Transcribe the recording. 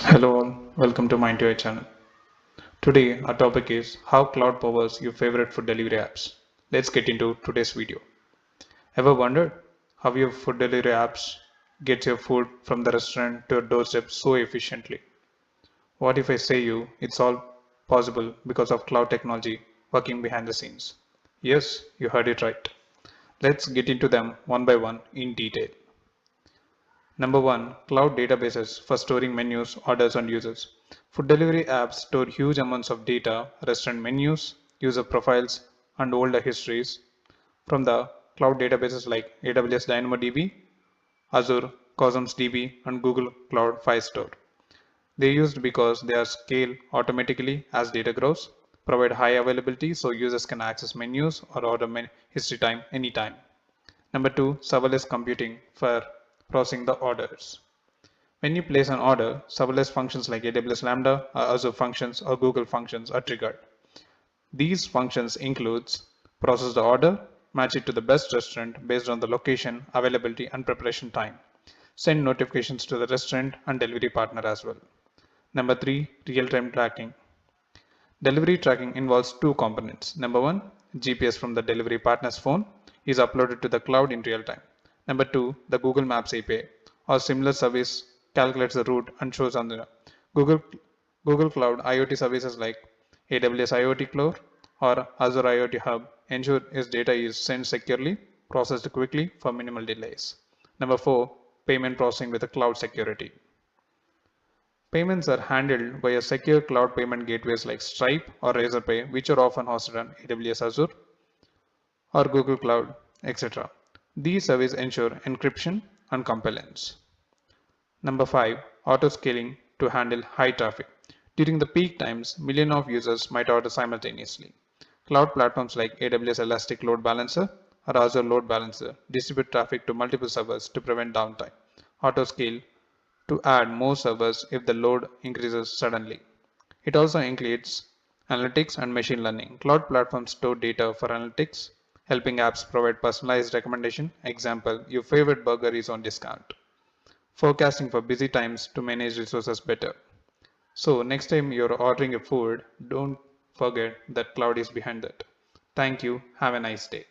Hello all, welcome to Mind UI channel. Today our topic is how cloud powers your favorite food delivery apps. Let's get into today's video. Ever wondered how your food delivery apps get your food from the restaurant to your doorstep so efficiently? What if I say you it's all possible because of cloud technology working behind the scenes? Yes, you heard it right. Let's get into them one by one in detail. Number one, cloud databases for storing menus, orders, and users. Food delivery apps store huge amounts of data, restaurant menus, user profiles, and older histories from the cloud databases like AWS DynamoDB, Azure Cosmos DB, and Google Cloud Firestore. They are used because they are scaled automatically as data grows, provide high availability so users can access menus or order history time anytime. Number two, serverless computing for processing the orders. When you place an order, serverless functions like AWS Lambda, or Azure functions, or Google functions are triggered. These functions includes process the order, match it to the best restaurant based on the location, availability, and preparation time. Send notifications to the restaurant and delivery partner as well. Number three, real-time tracking. Delivery tracking involves two components. Number one, GPS from the delivery partner's phone is uploaded to the cloud in real time. Number two, the Google Maps API or similar service calculates the route and shows on the Google, Google Cloud IoT services like AWS IoT Cloud or Azure IoT Hub ensure its data is sent securely, processed quickly for minimal delays. Number four, payment processing with a cloud security. Payments are handled via secure cloud payment gateways like Stripe or Razorpay, which are often hosted on AWS Azure or Google Cloud, etc. These services ensure encryption and compliance. Number 5. Auto scaling to handle high traffic. During the peak times, millions of users might order simultaneously. Cloud platforms like AWS Elastic Load Balancer or Azure Load Balancer distribute traffic to multiple servers to prevent downtime. Auto scale to add more servers if the load increases suddenly. It also includes analytics and machine learning. Cloud platforms store data for analytics, helping apps provide personalized recommendation. Example, your favorite burger is on discount. Forecasting for busy times to manage resources better. So next time you're ordering a food, don't forget that cloud is behind that. Thank you. Have a nice day.